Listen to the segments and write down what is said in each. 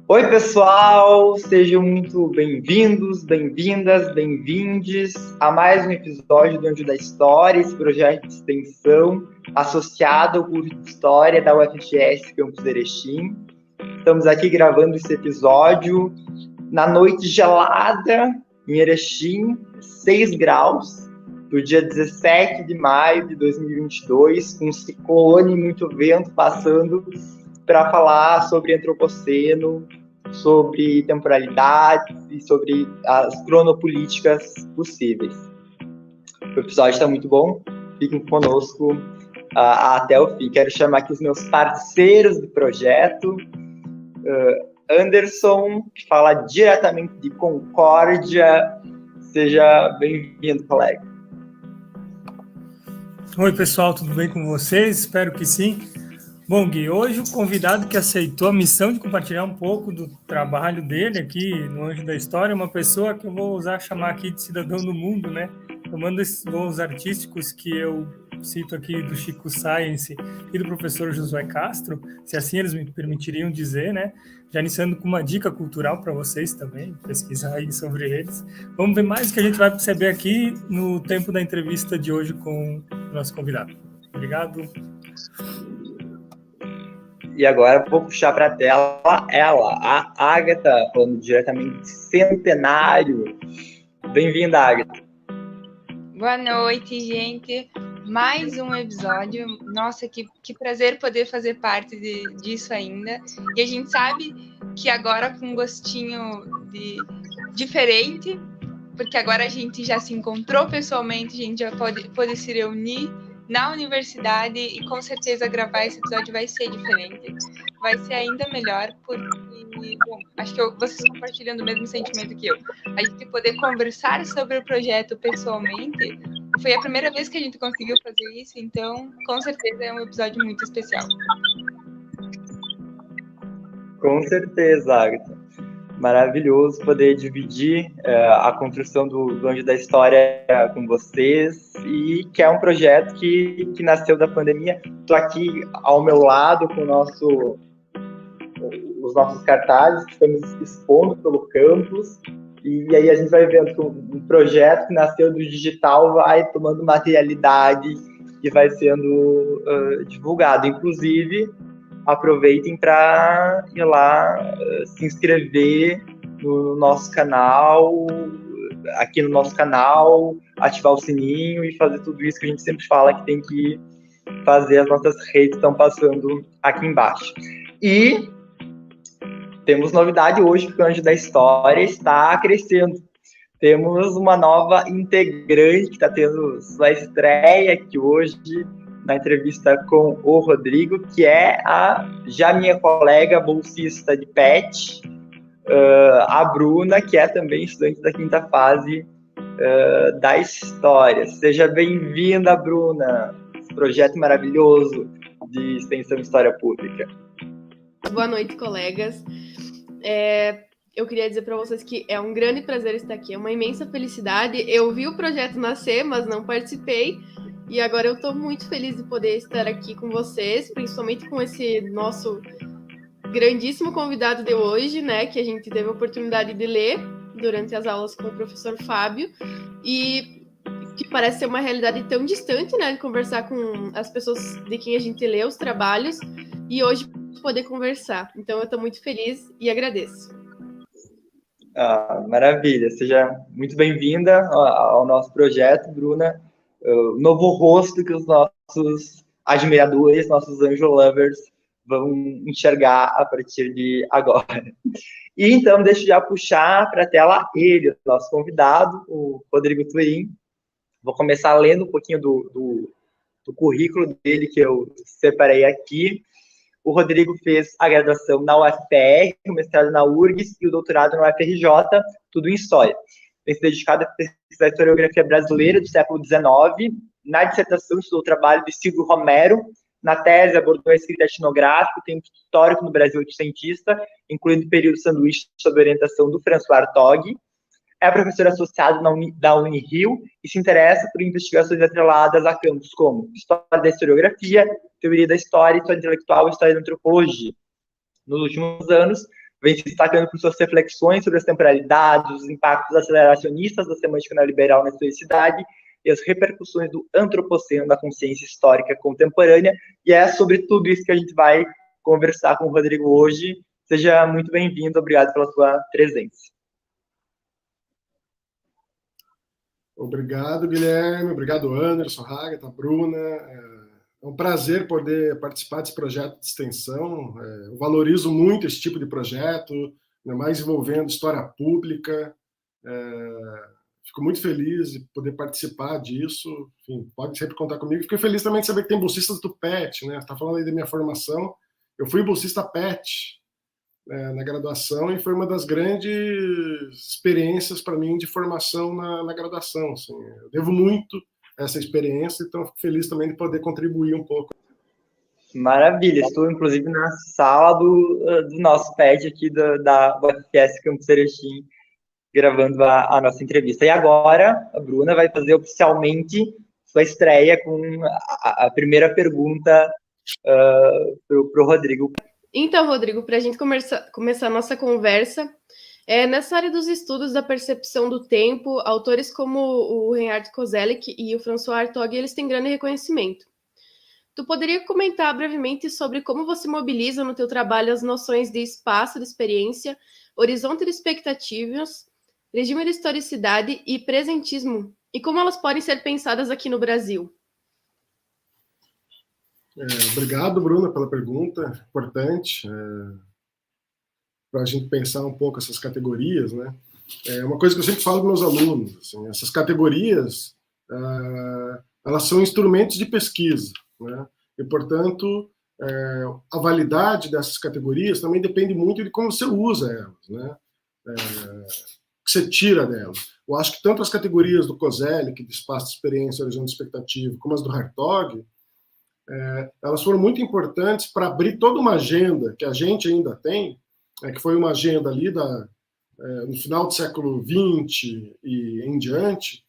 Oi, pessoal! Sejam muito bem-vindos, bem-vindas, bem-vindes a mais um episódio do Anjo da História, esse projeto de extensão associado ao curso de História da UFGS Campus Erechim. Estamos aqui gravando esse episódio na noite gelada em Erechim, 6 graus, do dia 17 de maio de 2022, com um ciclone, muito vento passando, para falar sobre antropoceno, sobre temporalidades e sobre as cronopolíticas possíveis. O episódio está muito bom, fiquem conosco até o fim. Quero chamar aqui os meus parceiros do projeto. Anderson, que fala diretamente de Concórdia. Seja bem-vindo, colega. Oi, pessoal, tudo bem com vocês? Espero que sim. Bom, Gui, hoje o convidado que aceitou a missão de compartilhar um pouco do trabalho dele aqui no Anjo da História é uma pessoa que eu vou chamar aqui de cidadão do mundo, né? Tomando esses voos artísticos que eu cito aqui do Chico Science e do professor Josué Castro, se assim eles me permitiriam dizer, né? Já iniciando com uma dica cultural para vocês também, pesquisar aí sobre eles. Vamos ver mais o que a gente vai perceber aqui no tempo da entrevista de hoje com o nosso convidado. Obrigado. E agora vou puxar para a tela ela, a Ágata, falando diretamente de Centenário. Bem-vinda, Ágata. Boa noite, gente. Mais um episódio. Nossa, que prazer poder fazer parte disso ainda. E a gente sabe que agora com um gostinho diferente, porque agora a gente já se encontrou pessoalmente, a gente já pode se reunir na universidade e com certeza gravar esse episódio vai ser diferente. Vai ser ainda melhor, porque bom, acho que vocês compartilham do mesmo sentimento que eu. A gente poder conversar sobre o projeto pessoalmente foi a primeira vez que a gente conseguiu fazer isso, então com certeza é um episódio muito especial. Com certeza, Agatha. Maravilhoso poder dividir a construção do Anjo da História com vocês, e que é um projeto que nasceu da pandemia. Estou aqui ao meu lado com os nossos cartazes que estamos expondo pelo campus, e aí a gente vai vendo que um projeto que nasceu do digital vai tomando materialidade e vai sendo divulgado. Inclusive, aproveitem para ir lá se inscrever no nosso canal, aqui no nosso canal, ativar o sininho e fazer tudo isso que a gente sempre fala que tem que fazer. As nossas redes estão passando aqui embaixo. E temos novidade hoje, porque o Anjo da História está crescendo. Temos uma nova integrante que está tendo sua estreia aqui hoje, na entrevista com o Rodrigo, que é já minha colega bolsista de PET, a Bruna, que é também estudante da 5ª fase da História. Seja bem-vinda, Bruna, esse projeto maravilhoso de extensão de História Pública. Boa noite, colegas. Eu queria dizer para vocês que é um grande prazer estar aqui, é uma imensa felicidade. Eu vi o projeto nascer, mas não participei, e agora eu estou muito feliz de poder estar aqui com vocês, principalmente com esse nosso grandíssimo convidado de hoje, né, que a gente teve a oportunidade de ler durante as aulas com o professor Fábio, e que parece ser uma realidade tão distante, né, de conversar com as pessoas de quem a gente lê os trabalhos, e hoje poder conversar. Então eu estou muito feliz e agradeço. Maravilha, seja muito bem-vinda ao nosso projeto, Bruna, o novo rosto que os nossos admiradores, nossos Anjo Lovers vão enxergar a partir de agora. E então, deixa eu já puxar para a tela ele, o nosso convidado, o Rodrigo Turim. Vou começar lendo um pouquinho do currículo dele, que eu separei aqui. O Rodrigo fez a graduação na UFR, o mestrado na URGS e o doutorado na UFRJ, tudo em História. Tem se dedicado a pesquisar a historiografia brasileira do século XIX. Na dissertação, estudou o trabalho de Silvio Romero. Na tese, abordou a escrita etnográfica, tem um histórico no Brasil oitocentista, incluindo o período sanduíche sob orientação do François Hartog. É professor associado da Unirio e se interessa por investigações atreladas a campos como história da historiografia, teoria da história intelectual e história da antropologia. Nos últimos anos, vem se destacando por suas reflexões sobre as temporalidades, os impactos aceleracionistas da semântica neoliberal na historicidade e as repercussões do antropoceno na consciência histórica contemporânea. E é sobre tudo isso que a gente vai conversar com o Rodrigo hoje. Seja muito bem-vindo, obrigado pela sua presença. Obrigado, Guilherme, obrigado, Anderson, Agatha, Bruna. É um prazer poder participar desse projeto de extensão. Eu valorizo muito esse tipo de projeto, ainda mais envolvendo história pública. Fico muito feliz de poder participar disso. Enfim, pode sempre contar comigo. Fico feliz também de saber que tem bolsistas do PET, né? Você está falando aí da minha formação. Eu fui bolsista PET na graduação e foi uma das grandes experiências para mim de formação na graduação. Assim. Eu devo muito a essa experiência, então fico feliz também de poder contribuir um pouco. Maravilha, estou inclusive na sala do nosso PET aqui da UFS Campus Erechim, gravando a nossa entrevista. E agora a Bruna vai fazer oficialmente sua estreia com a primeira pergunta para o Rodrigo. Então, Rodrigo, para a gente começar a nossa conversa, nessa área dos estudos da percepção do tempo, autores como o Reinhard Koselleck e o François Hartog, eles têm grande reconhecimento. Tu poderia comentar brevemente sobre como você mobiliza no teu trabalho as noções de espaço de experiência, horizonte de expectativas, regime de historicidade e presentismo, e como elas podem ser pensadas aqui no Brasil? Obrigado, Bruna, pela pergunta, importante, para a gente pensar um pouco essas categorias, né? Uma coisa que eu sempre falo com meus alunos, assim, essas categorias, elas são instrumentos de pesquisa, né? E, portanto, a validade dessas categorias também depende muito de como você usa elas, né? Que você tira delas. Eu acho que tanto as categorias do Koselleck, de espaço de experiência, horizonte de expectativa, como as do Hartog, elas foram muito importantes para abrir toda uma agenda que a gente ainda tem, que foi uma agenda ali no final do século XX e em diante,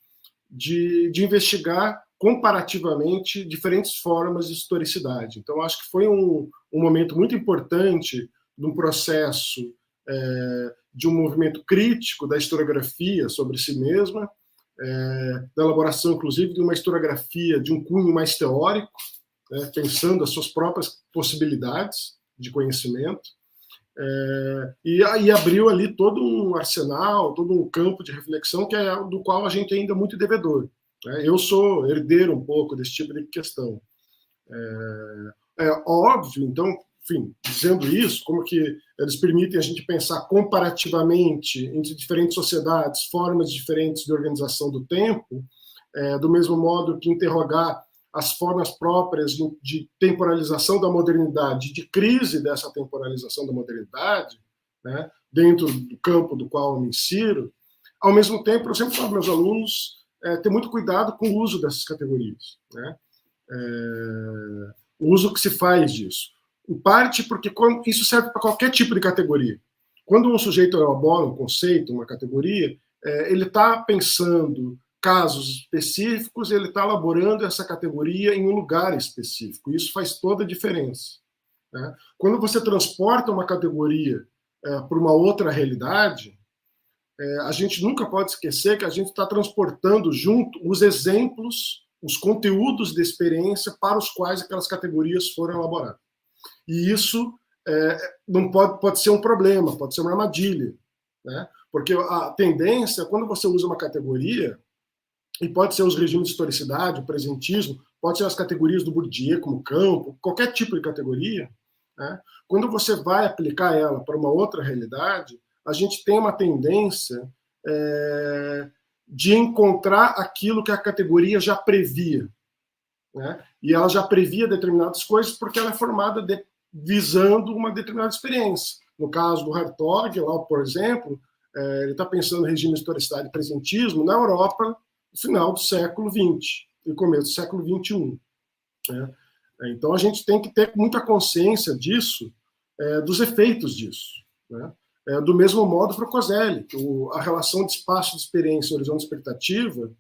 de investigar comparativamente diferentes formas de historicidade. Então, acho que foi um momento muito importante de um processo de um movimento crítico da historiografia sobre si mesma, da elaboração, inclusive, de uma historiografia de um cunho mais teórico, pensando as suas próprias possibilidades de conhecimento, e abriu ali todo um arsenal, todo um campo de reflexão do qual a gente ainda é muito devedor. Eu sou herdeiro um pouco desse tipo de questão. É óbvio, então, enfim, dizendo isso, como que eles permitem a gente pensar comparativamente entre diferentes sociedades, formas diferentes de organização do tempo, do mesmo modo que interrogar as formas próprias de temporalização da modernidade, de crise dessa temporalização da modernidade, né, dentro do campo do qual eu me insiro. Ao mesmo tempo, eu sempre falo para meus alunos ter muito cuidado com o uso dessas categorias, né? O uso que se faz disso. Em parte porque isso serve para qualquer tipo de categoria. Quando um sujeito elabora um conceito, uma categoria, ele está pensando casos específicos, ele está elaborando essa categoria em um lugar específico. Isso faz toda a diferença, né? Quando você transporta uma categoria para uma outra realidade, a gente nunca pode esquecer que a gente está transportando junto os exemplos, os conteúdos de experiência para os quais aquelas categorias foram elaboradas. E isso não pode ser um problema, pode ser uma armadilha, né? Porque a tendência, quando você usa uma categoria, e pode ser os regimes de historicidade, o presentismo, pode ser as categorias do Bourdieu, como campo, qualquer tipo de categoria, né? Quando você vai aplicar ela para uma outra realidade, a gente tem uma tendência de encontrar aquilo que a categoria já previa, né? E ela já previa determinadas coisas porque ela é formada visando uma determinada experiência. No caso do Hartog, lá, por exemplo, ele está pensando em regime de historicidade e presentismo na Europa no final do século XX e começo do século XXI, né? Então a gente tem que ter muita consciência disso, dos efeitos disso, né? Do mesmo modo para o Koselleck, a relação de espaço de experiência e horizonte de expectativa,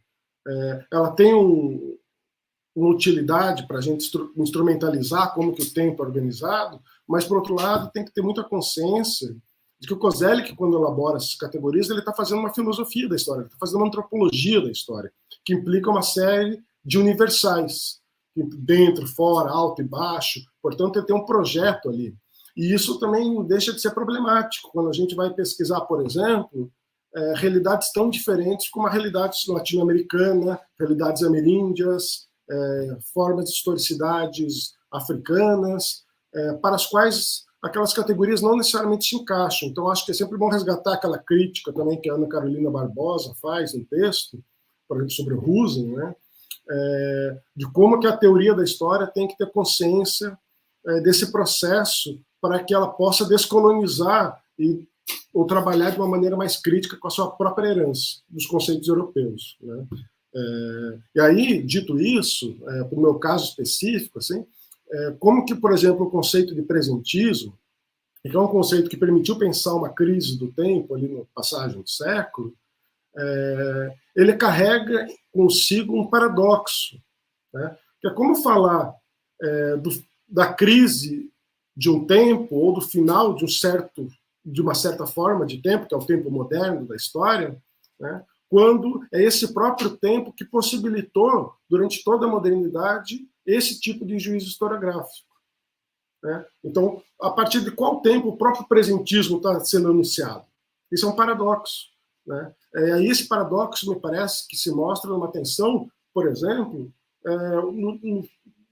ela tem uma utilidade para a gente instrumentalizar como que o tempo é organizado, mas, por outro lado, tem que ter muita consciência de que o Koselleck, quando elabora essas categorias, ele está fazendo uma filosofia da história, ele está fazendo uma antropologia da história, que implica uma série de universais, dentro, fora, alto e baixo, portanto, ele tem um projeto ali. E isso também deixa de ser problemático, quando a gente vai pesquisar, por exemplo, realidades tão diferentes como a realidade latino-americana, realidades ameríndias, formas de historicidades africanas, para as quais aquelas categorias não necessariamente se encaixam. Então, acho que é sempre bom resgatar aquela crítica também que a Ana Carolina Barbosa faz no texto, por exemplo, sobre o Rosen, né? De como que a teoria da história tem que ter consciência desse processo para que ela possa descolonizar ou trabalhar de uma maneira mais crítica com a sua própria herança dos conceitos europeus, né? E aí, dito isso, para o meu caso específico, assim, como que, por exemplo, o conceito de presentismo, que é um conceito que permitiu pensar uma crise do tempo, ali na passagem do século, ele carrega consigo um paradoxo, né? Que é como falar da crise de um tempo, ou do final de uma certa forma de tempo, que é o tempo moderno da história, né? Quando é esse próprio tempo que possibilitou, durante toda a modernidade, esse tipo de juízo historiográfico, né? Então, a partir de qual tempo o próprio presentismo está sendo anunciado? Isso é um paradoxo, né? E aí esse paradoxo me parece que se mostra numa tensão, por exemplo,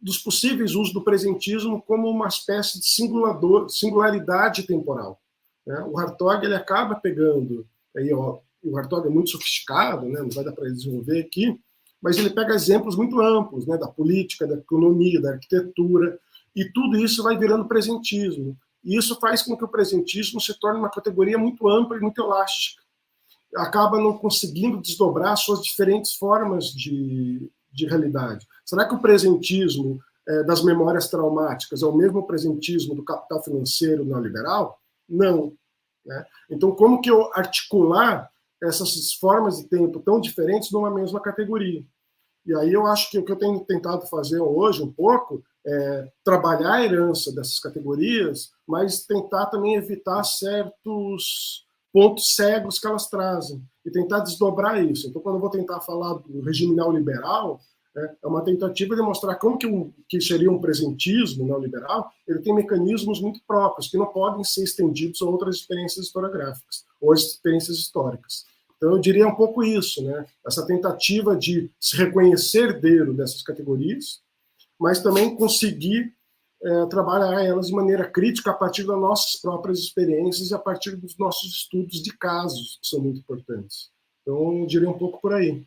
dos possíveis usos do presentismo como uma espécie de singularidade temporal, né? O Hartog ele acaba pegando, o Hartog é muito sofisticado, né? Não vai dar para desenvolver aqui, mas ele pega exemplos muito amplos, né? Da política, da economia, da arquitetura, e tudo isso vai virando presentismo. E isso faz com que o presentismo se torne uma categoria muito ampla e muito elástica. Acaba não conseguindo desdobrar suas diferentes formas de realidade. Será que o presentismo das memórias traumáticas é o mesmo presentismo do capital financeiro neoliberal? Não, né? Então, como que eu articular essas formas de tempo tão diferentes numa mesma categoria? E aí eu acho que o que eu tenho tentado fazer hoje um pouco é trabalhar a herança dessas categorias, mas tentar também evitar certos pontos cegos que elas trazem e tentar desdobrar isso. Então, quando eu vou tentar falar do regime neoliberal, é uma tentativa de mostrar como que seria um presentismo neoliberal, ele tem mecanismos muito próprios, que não podem ser estendidos a outras experiências historiográficas, ou experiências históricas. Então, eu diria um pouco isso, né? Essa tentativa de se reconhecer herdeiro dessas categorias, mas também conseguir trabalhar elas de maneira crítica a partir das nossas próprias experiências e a partir dos nossos estudos de casos, que são muito importantes. Então, eu diria um pouco por aí.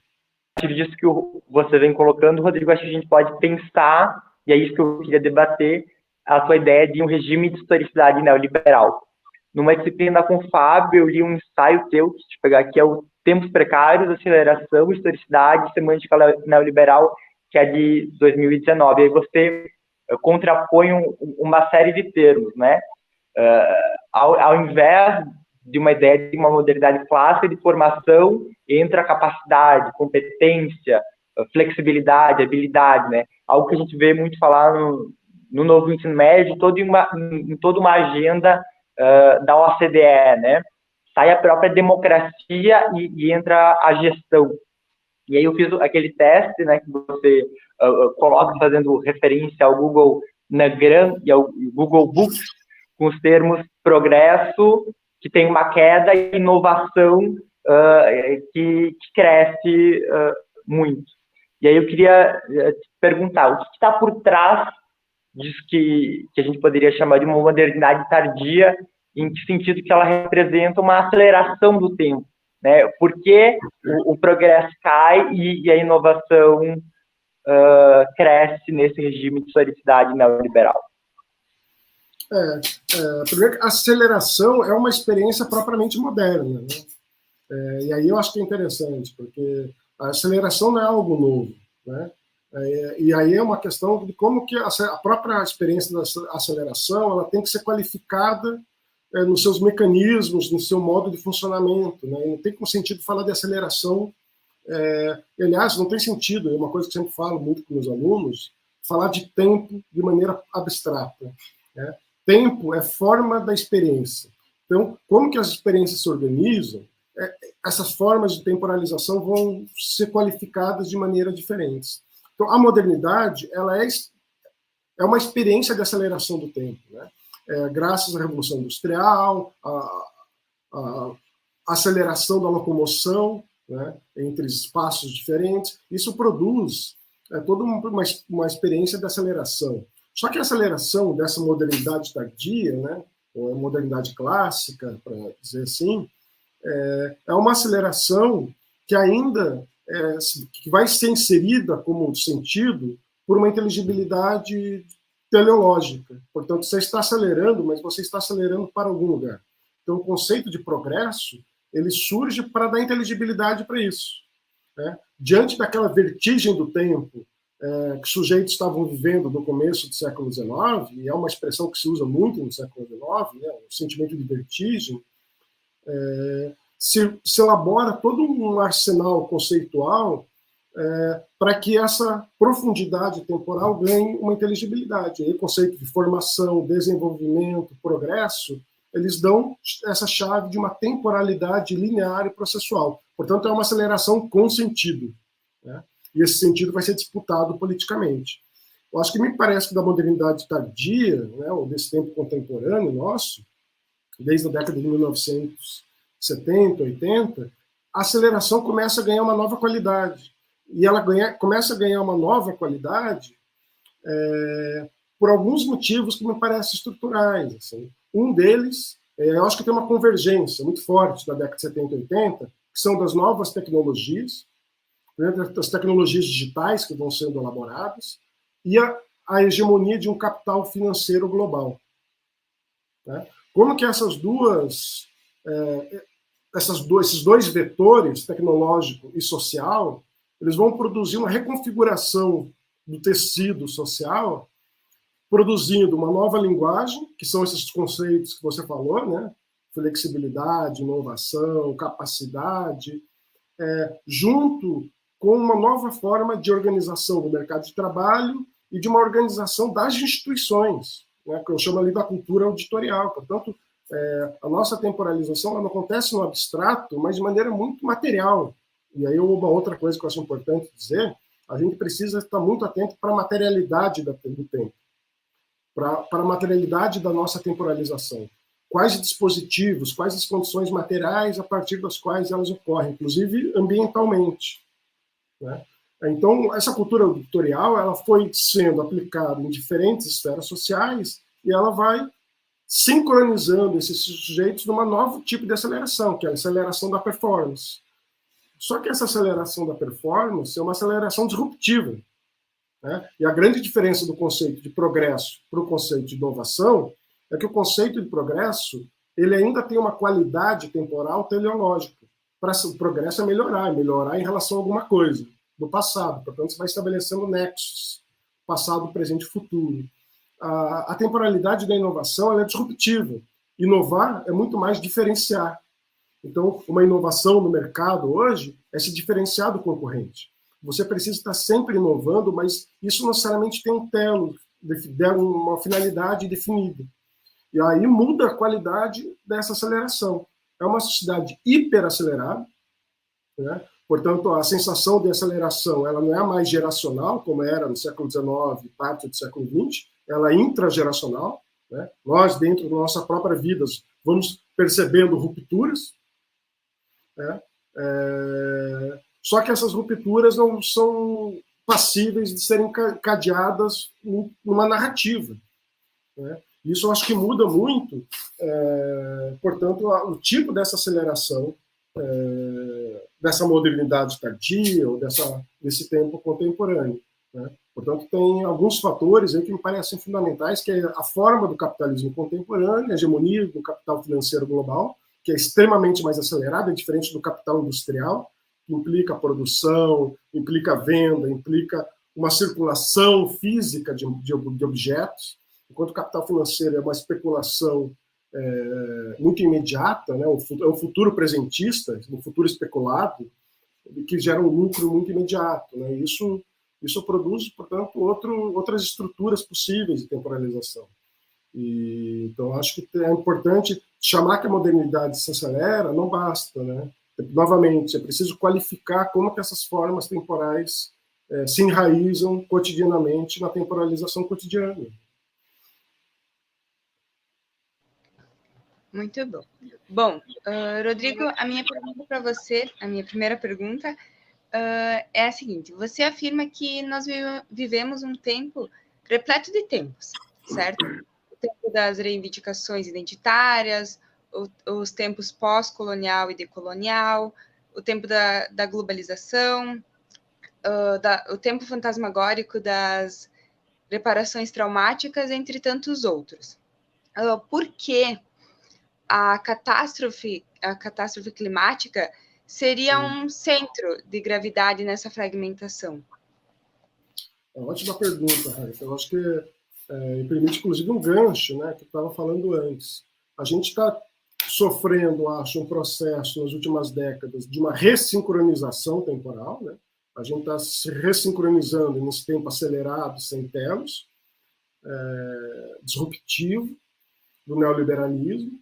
A partir disso que você vem colocando, Rodrigo, acho que a gente pode pensar, e é isso que eu queria debater, a sua ideia de um regime de historicidade neoliberal. Numa disciplina com o Fábio, eu li um ensaio teu, que te pegar aqui, é o Tempos Precários, Aceleração, Historicidade e Semântica Neoliberal, que é de 2019. Aí você contrapõe uma série de termos, né? Ao invés de uma ideia de uma modernidade clássica de formação, entra a capacidade, competência, flexibilidade, habilidade, né? Algo que a gente vê muito falar no novo ensino médio, em toda uma agenda da OCDE, né? Sai a própria democracia e entra a gestão. E aí eu fiz aquele teste, né, que você coloca fazendo referência ao Google Nagram e ao Google Books, com os termos progresso, que tem uma queda, e inovação, que cresce muito. E aí eu queria te perguntar, o que está por trás disso que a gente poderia chamar de uma modernidade tardia, em que sentido que ela representa uma aceleração do tempo, né? Por que o progresso cai e a inovação cresce nesse regime de historicidade neoliberal? Primeiro, a aceleração é uma experiência propriamente moderna, né? E aí eu acho que é interessante, porque a aceleração não é algo novo, né? E aí é uma questão de como que a própria experiência da aceleração ela tem que ser qualificada nos seus mecanismos, no seu modo de funcionamento, né? Não tem sentido falar de aceleração. Aliás, não tem sentido, é uma coisa que eu sempre falo muito com meus alunos, falar de tempo de maneira abstrata, né? Tempo é forma da experiência. Então, como que as experiências se organizam, essas formas de temporalização vão ser qualificadas de maneira diferentes. Então, a modernidade, ela é uma experiência de aceleração do tempo, né? Graças à Revolução Industrial, à aceleração da locomoção, né, entre espaços diferentes, isso produz toda uma experiência de aceleração. Só que a aceleração dessa modernidade tardia, né, ou modernidade clássica, para dizer assim, é uma aceleração que ainda que vai ser inserida como sentido por uma inteligibilidade teleológica. Portanto, você está acelerando, mas você está acelerando para algum lugar. Então, o conceito de progresso ele surge para dar inteligibilidade para isso, né? Diante daquela vertigem do tempo que os sujeitos estavam vivendo no começo do século XIX, e é uma expressão que se usa muito no século XIX, né, o sentimento de vertigem, se elabora todo um arsenal conceitual para que essa profundidade temporal ganhe uma inteligibilidade. E aí, o conceito de formação, desenvolvimento, progresso, eles dão essa chave de uma temporalidade linear e processual. Portanto, é uma aceleração com sentido, né? E esse sentido vai ser disputado politicamente. Eu acho que me parece que da modernidade tardia, né, ou desse tempo contemporâneo nosso, desde a década de 1970, 80, a aceleração começa a ganhar uma nova qualidade. E ela começa a ganhar uma nova qualidade por alguns motivos que me parecem estruturais. Assim. Um deles, eu acho que tem uma convergência muito forte da década de 70 e 80, que são das novas tecnologias, né, das tecnologias digitais que vão sendo elaboradas, e a hegemonia de um capital financeiro global. Né? Como que esses dois vetores, tecnológico e social, eles vão produzir uma reconfiguração do tecido social, produzindo uma nova linguagem, que são esses conceitos que você falou, né? Flexibilidade, inovação, capacidade, junto com uma nova forma de organização do mercado de trabalho e de uma organização das instituições, né? Que eu chamo ali da cultura auditorial. Portanto, a nossa temporalização ela não acontece no abstrato, mas de maneira muito material. E aí uma outra coisa que eu acho importante dizer, a gente precisa estar muito atento para a materialidade do tempo, para a materialidade da nossa temporalização. Quais dispositivos, quais as condições materiais a partir das quais elas ocorrem, inclusive ambientalmente, né? Então, essa cultura auditorial ela foi sendo aplicada em diferentes esferas sociais e ela vai sincronizando esses sujeitos numa novo tipo de aceleração, que é a aceleração da performance. Só que essa aceleração da performance é uma aceleração disruptiva, né? E a grande diferença do conceito de progresso para o conceito de inovação é que o conceito de progresso ele ainda tem uma qualidade temporal teleológica. O progresso é melhorar em relação a alguma coisa do passado. Portanto, você vai estabelecendo nexos, passado, presente e futuro. A temporalidade da inovação ela é disruptiva. Inovar é muito mais diferenciar. Então, uma inovação no mercado hoje é se diferenciar do concorrente. Você precisa estar sempre inovando, mas isso não necessariamente tem um telo, uma finalidade definida. E aí muda a qualidade dessa aceleração. É uma sociedade hiperacelerada, né? Portanto, a sensação de aceleração ela não é mais geracional, como era no século XIX, parte do século XX, ela é intrageracional, né? Nós, dentro da nossa própria vida, vamos percebendo rupturas, né? Só que essas rupturas não são passíveis de serem cadeadas numa narrativa, né? Isso eu acho que muda muito, portanto, o tipo dessa aceleração, dessa modernidade tardia, ou desse tempo contemporâneo, né? Portanto, tem alguns fatores aí que me parecem fundamentais, que é a forma do capitalismo contemporâneo, a hegemonia do capital financeiro global, que é extremamente mais acelerada, é diferente do capital industrial, que implica produção, implica venda, implica uma circulação física de objetos, enquanto o capital financeiro é uma especulação muito imediata, né? É um futuro presentista, um futuro especulado, que gera um lucro muito imediato, né? Isso produz, portanto, outras estruturas possíveis de temporalização. Então, acho que é importante chamar que a modernidade se acelera não basta, né? Novamente, é preciso qualificar como que essas formas temporais se enraizam cotidianamente na temporalização cotidiana. Muito bom. Bom, Rodrigo, a minha pergunta para você, a minha primeira pergunta é a seguinte: você afirma que nós vivemos um tempo repleto de tempos, certo? O tempo das reivindicações identitárias, os tempos pós-colonial e decolonial, o tempo da globalização, o tempo fantasmagórico das reparações traumáticas, entre tantos outros. Por que a catástrofe climática seria um centro de gravidade nessa fragmentação? É uma ótima pergunta, Raíssa. Eu acho que permite, inclusive, um gancho, né, que eu estava falando antes. A gente está sofrendo, acho, um processo nas últimas décadas de uma ressincronização temporal, né? A gente está se ressincronizando nesse tempo acelerado, sem telos, disruptivo do neoliberalismo.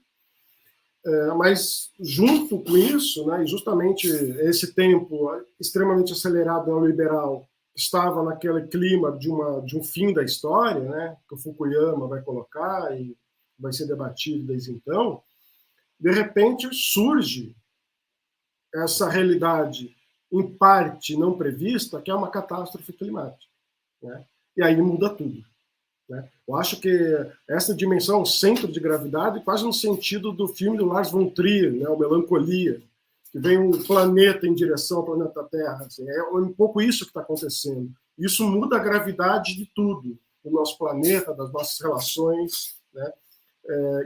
Mas, junto com isso, né, e justamente esse tempo extremamente acelerado neoliberal estava naquele clima de um fim da história, né, que o Fukuyama vai colocar e vai ser debatido desde então, de repente surge essa realidade, em parte não prevista, que é uma catástrofe climática, né? E aí muda tudo, né? Eu acho que essa dimensão, o centro de gravidade, quase no sentido do filme do Lars von Trier, né, o Melancolia, que vem um planeta em direção ao planeta Terra. Assim, é um pouco isso que está acontecendo. Isso muda a gravidade de tudo, do nosso planeta, das nossas relações, né?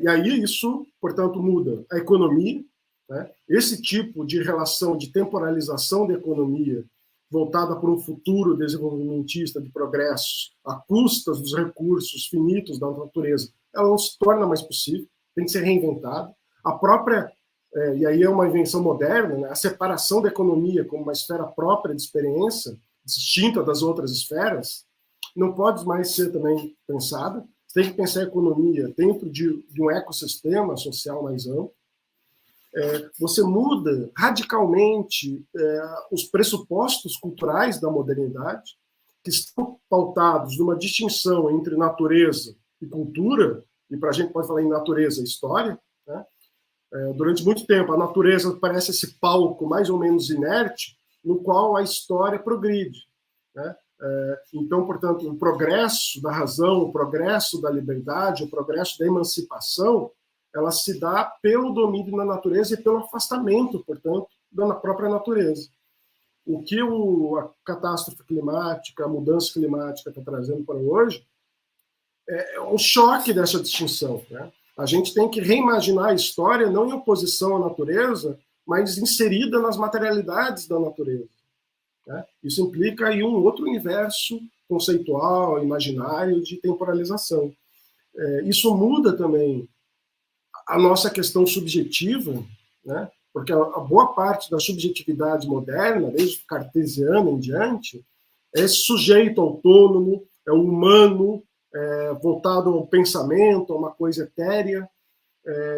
E aí isso, portanto, muda a economia, né? Esse tipo de relação de temporalização da economia voltada para um futuro desenvolvimentista de progressos a custas dos recursos finitos da natureza, ela não se torna mais possível, tem que ser reinventada. A própria, e aí é uma invenção moderna, né? A separação da economia como uma esfera própria de experiência, distinta das outras esferas, não pode mais ser também pensada. Você tem que pensar a economia dentro de um ecossistema social mais amplo. Você muda radicalmente os pressupostos culturais da modernidade, que estão pautados numa distinção entre natureza e cultura, e para a gente pode falar em natureza e história, né? Durante muito tempo, a natureza parece esse palco mais ou menos inerte, no qual a história progride, né? Então, portanto, o progresso da razão, o progresso da liberdade, o progresso da emancipação, ela se dá pelo domínio da natureza e pelo afastamento, portanto, da própria natureza. O que a catástrofe climática, a mudança climática está trazendo para hoje é um choque dessa distinção, né? A gente tem que reimaginar a história não em oposição à natureza, mas inserida nas materialidades da natureza, né? Isso implica aí um outro universo conceitual, imaginário, de temporalização. Isso muda também a nossa questão subjetiva, né? Porque a boa parte da subjetividade moderna, desde o cartesiano em diante, é esse sujeito autônomo, é o humano, voltado ao pensamento, a uma coisa etérea.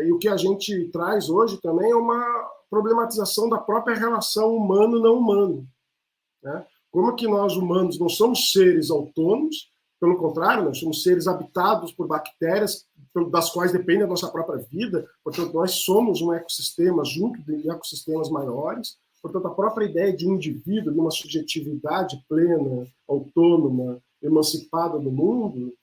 E o que a gente traz hoje também é uma problematização da própria relação humano-não humano, né? Como que nós humanos não somos seres autônomos, pelo contrário, nós somos seres habitados por bactérias das quais depende a nossa própria vida, portanto, nós somos um ecossistema junto de ecossistemas maiores, portanto, a própria ideia de um indivíduo, de uma subjetividade plena, autônoma, emancipada do mundo,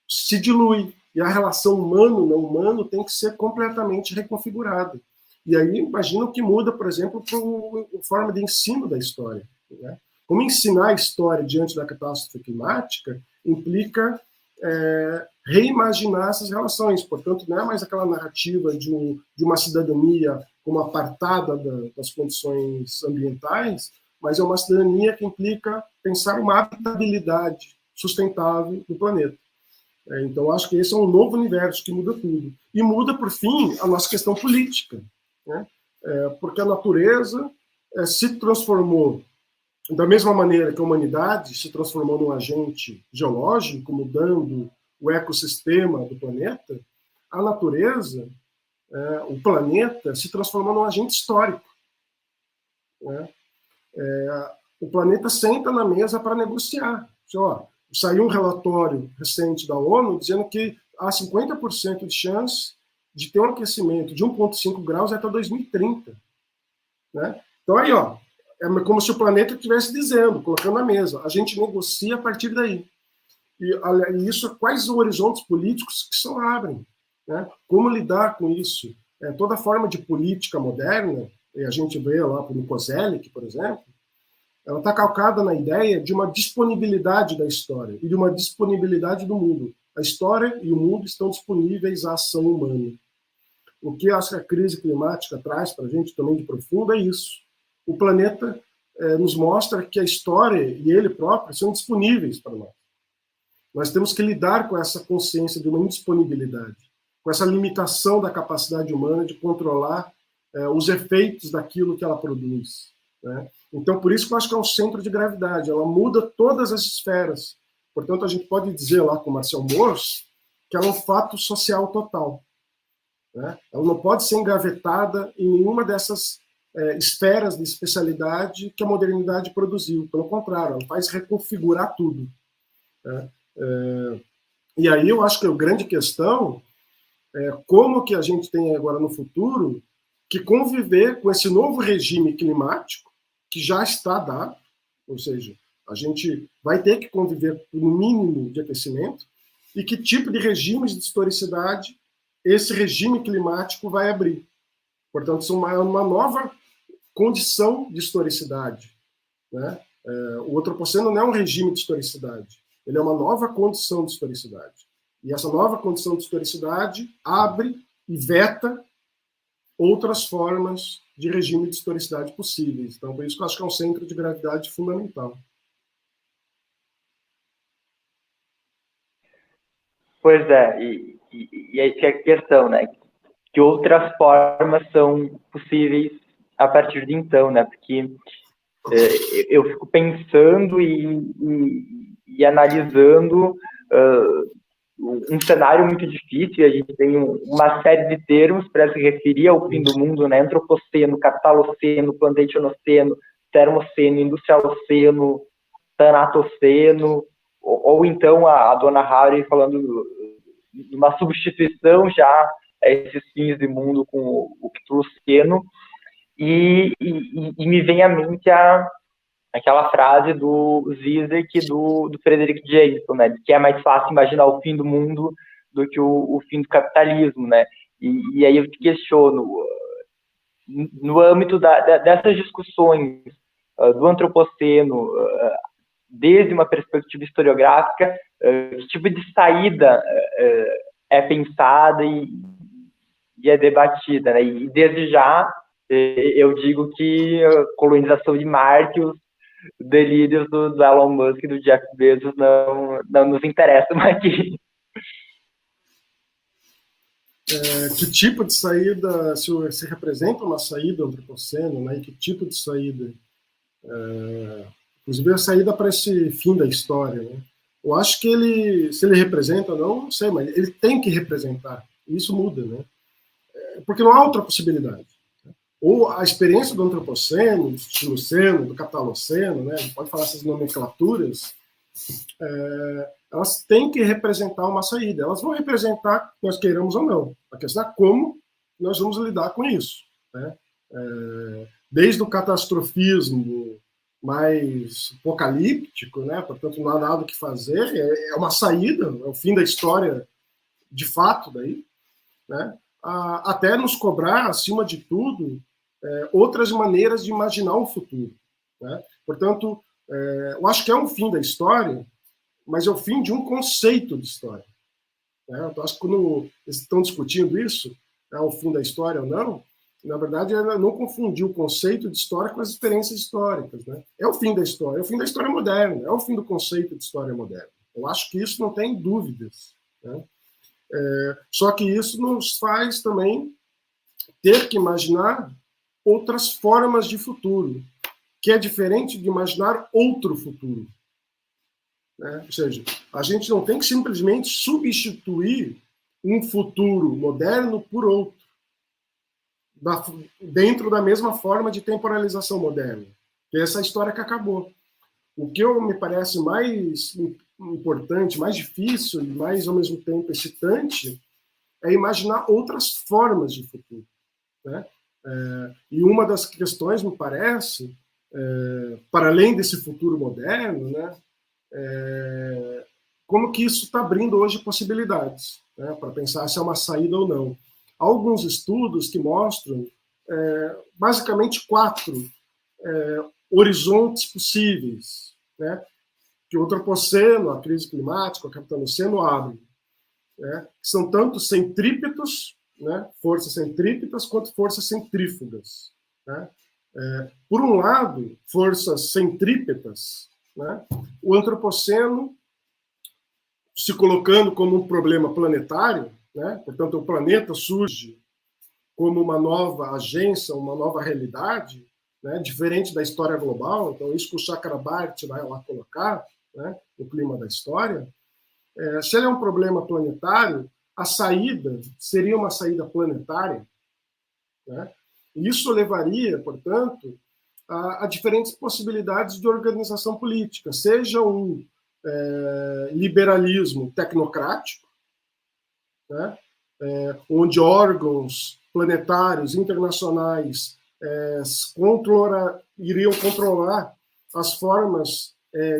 se dilui, e a relação humano-não humano tem que ser completamente reconfigurada. E aí, imagina o que muda, por exemplo, para a forma de ensino da história, né? Como ensinar a história diante da catástrofe climática implica reimaginar essas relações. Portanto, não é mais aquela narrativa de uma cidadania como apartada das condições ambientais, mas é uma cidadania que implica pensar uma habitabilidade sustentável do planeta. Então, acho que esse é um novo universo que muda tudo. E muda, por fim, a nossa questão política, né? Porque a natureza se transformou da mesma maneira que a humanidade se transformou num agente geológico, mudando o ecossistema do planeta. a natureza, o planeta, se transforma num agente histórico. Né? O planeta senta na mesa para negociar. Saiu um relatório recente da ONU dizendo que há 50% de chance de ter um aquecimento de 1,5 graus até 2030. Né? Então, aí, é como se o planeta estivesse dizendo, colocando na mesa, a gente negocia a partir daí. E isso, quais os horizontes políticos que se abrem? Né? Como lidar com isso? Toda forma de política moderna, e a gente vê lá por Kozelik, por exemplo, ela está calcada na ideia de uma disponibilidade da história e de uma disponibilidade do mundo. A história e o mundo estão disponíveis à ação humana. O que acho que a crise climática traz para a gente também de profundo é isso. O planeta nos mostra que a história e ele próprio são disponíveis para nós. Nós temos que lidar com essa consciência de uma indisponibilidade, com essa limitação da capacidade humana de controlar os efeitos daquilo que ela produz. Né? Então, por isso que eu acho que é um centro de gravidade, ela muda todas as esferas. Portanto, a gente pode dizer lá com Marcel Mauss que ela é um fato social total. Né? Ela não pode ser engavetada em nenhuma dessas esferas de especialidade que a modernidade produziu. Pelo contrário, ela faz reconfigurar tudo. Né? E aí eu acho que a grande questão é como que a gente tem agora no futuro que conviver com esse novo regime climático que já está dado, ou seja, a gente vai ter que conviver com um mínimo de aquecimento e que tipo de regimes de historicidade esse regime climático vai abrir. Portanto, isso é uma nova condição de historicidade. Né? O Antropoceno não é um regime de historicidade, ele é uma nova condição de historicidade. E essa nova condição de historicidade abre e veta outras formas de regime de historicidade possíveis. Então, por isso que eu acho que é um centro de gravidade fundamental. Pois é, e aí que é a questão, né? Que outras formas são possíveis a partir de então, né? Porque eu fico pensando e analisando um cenário muito difícil. A gente tem uma série de termos para se referir ao fim do mundo, né? Antropoceno, capitaloceno, plantationoceno, termoceno, industrialoceno, tanatoceno, ou então a dona Harry falando de uma substituição já a esses fins de mundo com o Ptoloceno, e me vem à mente aquela frase do Zizek e do Frederick Jameson, né, de que é mais fácil imaginar o fim do mundo do que o fim do capitalismo, né, e aí eu te questiono, no âmbito dessas discussões do antropoceno, desde uma perspectiva historiográfica, que tipo de saída é pensada e é debatida, né? E desde já eu digo que a colonização de Marte, os delírios do Elon Musk e do Jeff Bezos não nos interessam aqui. Que tipo de saída, se representa uma saída antropoceno, né? E que tipo de saída? Inclusive a saída para esse fim da história, né? Eu acho que se ele representa ou não sei, mas ele tem que representar. E isso muda, né? Porque não há outra possibilidade. Ou a experiência do antropoceno, do estiloceno, do capitaloceno, né? Pode falar essas nomenclaturas, elas têm que representar uma saída. Elas vão representar, nós queiramos ou não. A questão é como nós vamos lidar com isso. Né? Desde o catastrofismo mais apocalíptico, né? Portanto, não há nada o que fazer, é uma saída, é o fim da história de fato daí, né? Até nos cobrar, acima de tudo, outras maneiras de imaginar o futuro. Né? Portanto, eu acho que é um fim da história, mas é o fim de um conceito de história. Né? Então, acho que quando eles estão discutindo isso, é o fim da história ou não, na verdade, ela não confundiu o conceito de história com as experiências históricas. Né? É o fim da história, é o fim da história moderna, é o fim do conceito de história moderna. Eu acho que isso não tem dúvidas. Né? Só que isso nos faz também ter que imaginar outras formas de futuro, que é diferente de imaginar outro futuro. Né? Ou seja, a gente não tem que simplesmente substituir um futuro moderno por outro, dentro da mesma forma de temporalização moderna. Que é essa história que acabou. O que me parece mais importante, mais difícil e mais, ao mesmo tempo, excitante, é imaginar outras formas de futuro, né? E uma das questões, me parece, para além desse futuro moderno, né, como que isso está abrindo hoje possibilidades, né, para pensar se é uma saída ou não. Há alguns estudos que mostram, basicamente, 4 horizontes possíveis, né, que o antropoceno, a crise climática, o capitoceno abrem, né, que são tanto centrípetos, né, forças centrípetas, quanto forças centrífugas, né. Por um lado, forças centrípetas, né, o antropoceno se colocando como um problema planetário, né, portanto, o planeta surge como uma nova agência, uma nova realidade, né, diferente da história global. Então, isso que o Chakrabarti vai lá colocar, né, no clima da história. Se ele é um problema planetário, a saída seria uma saída planetária, né? Isso levaria, portanto, a diferentes possibilidades de organização política, seja um liberalismo tecnocrático, né, onde órgãos planetários, internacionais, iriam controlar as formas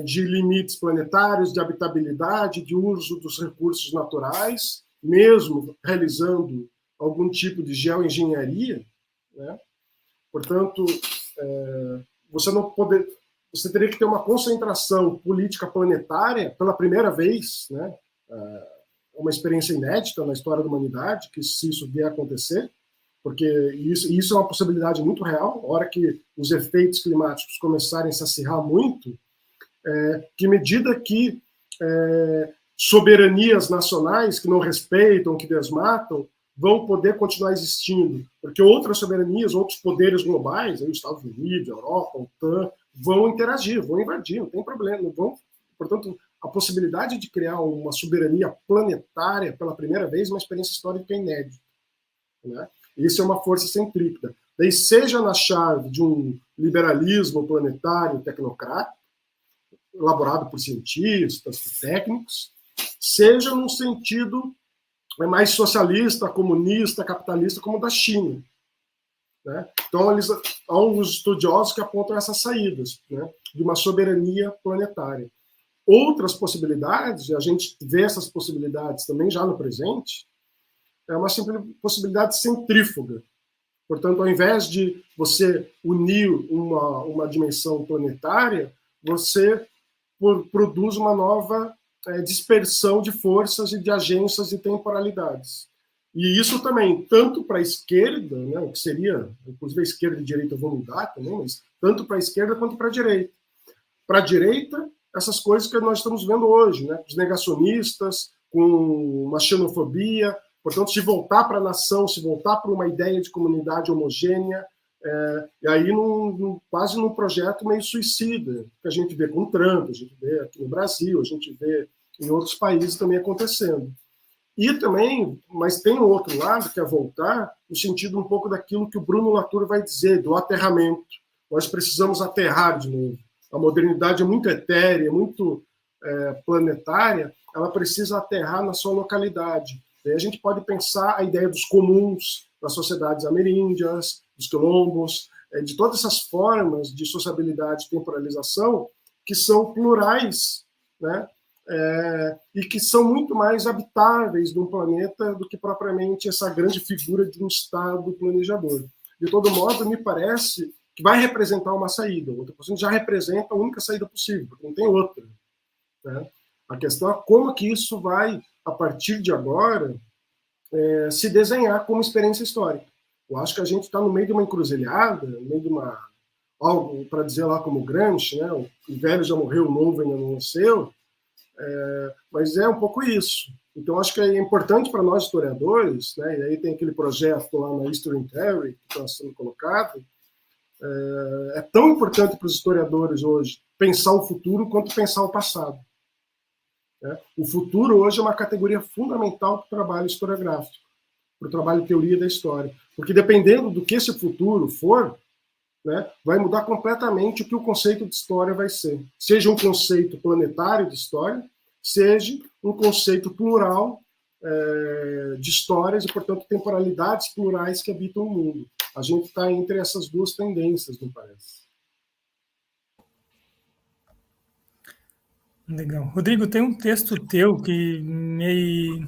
de limites planetários, de habitabilidade, de uso dos recursos naturais, mesmo realizando algum tipo de geoengenharia, né? Portanto, você teria que ter uma concentração política planetária pela primeira vez, né? Uma experiência inédita na história da humanidade, que se isso vier a acontecer, porque isso é uma possibilidade muito real. A hora que os efeitos climáticos começarem a se acirrar muito, que medida que soberanias nacionais que não respeitam, que desmatam, vão poder continuar existindo, porque outras soberanias, outros poderes globais, aí os Estados Unidos, a Europa, a OTAN, vão interagir, vão invadir, não tem problema, não vão. Portanto, a possibilidade de criar uma soberania planetária pela primeira vez é uma experiência histórica inédita, né? Isso é uma força centrípeta. Daí, seja na chave de um liberalismo planetário tecnocrático, elaborado por cientistas, por técnicos, seja num sentido mais socialista, comunista, capitalista, como o da China, né? Então, há uns estudiosos que apontam essas saídas, né, de uma soberania planetária. Outras possibilidades, e a gente vê essas possibilidades também já no presente, é uma simples possibilidade centrífuga. Portanto, ao invés de você unir uma dimensão planetária, você produz uma nova dispersão de forças e de agências e temporalidades. E isso também, tanto para a esquerda, né, o que seria, inclusive a esquerda e a direita vão mudar também, mas tanto para a esquerda quanto para a direita. Para a direita, essas coisas que nós estamos vendo hoje, né, os negacionistas, com uma xenofobia, portanto, se voltar para a nação, se voltar para uma ideia de comunidade homogênea, e aí quase num projeto meio suicida, que a gente vê com o Trump, a gente vê aqui no Brasil, a gente vê em outros países também acontecendo. E também, mas tem um outro lado, que é voltar no sentido um pouco daquilo que o Bruno Latour vai dizer, do aterramento. Nós precisamos aterrar de novo. A modernidade é muito etérea, muito planetária, ela precisa aterrar na sua localidade. Daí a gente pode pensar a ideia dos comuns, das sociedades ameríndias, dos quilombos, de todas essas formas de sociabilidade e temporalização que são plurais, né? E que são muito mais habitáveis no planeta do que propriamente essa grande figura de um Estado planejador. De todo modo, me parece que vai representar uma saída. O antropoceno já representa a única saída possível, porque não tem outra, né? A questão é como que isso vai, a partir de agora, se desenhar como experiência histórica. Eu acho que a gente está no meio de uma encruzilhada, no meio de algo, para dizer lá como Gramsci, né? O velho já morreu, o novo ainda não nasceu, mas é um pouco isso. Então, acho que é importante para nós historiadores, né? E aí tem aquele projeto lá na History in Theory, que está sendo colocado, é tão importante para os historiadores hoje pensar o futuro quanto pensar o passado. né? O futuro hoje é uma categoria fundamental para o trabalho historiográfico, para o trabalho de teoria da história, porque dependendo do que esse futuro for, né, vai mudar completamente o que o conceito de história vai ser. Seja um conceito planetário de história, seja um conceito plural de histórias e, portanto, temporalidades plurais que habitam o mundo. A gente está entre essas duas tendências, me parece. Legal. Rodrigo, tem um texto teu que me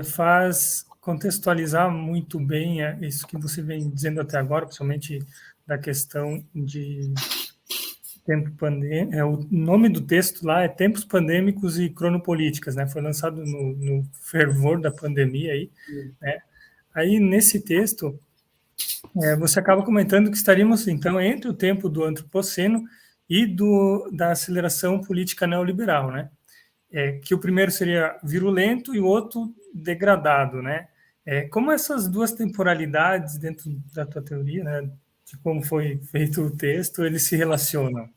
faz contextualizar muito bem isso que você vem dizendo até agora, principalmente da questão de tempo pandêmico. O nome do texto lá é Tempos Pandêmicos e Cronopolíticas, né? Foi lançado no fervor da pandemia aí, né? Aí, nesse texto, você acaba comentando que estaríamos, então, entre o tempo do antropoceno e da aceleração política neoliberal, né? Que o primeiro seria virulento e o outro degradado, né? Como essas duas temporalidades dentro da tua teoria, né, de como foi feito o texto, eles se relacionam?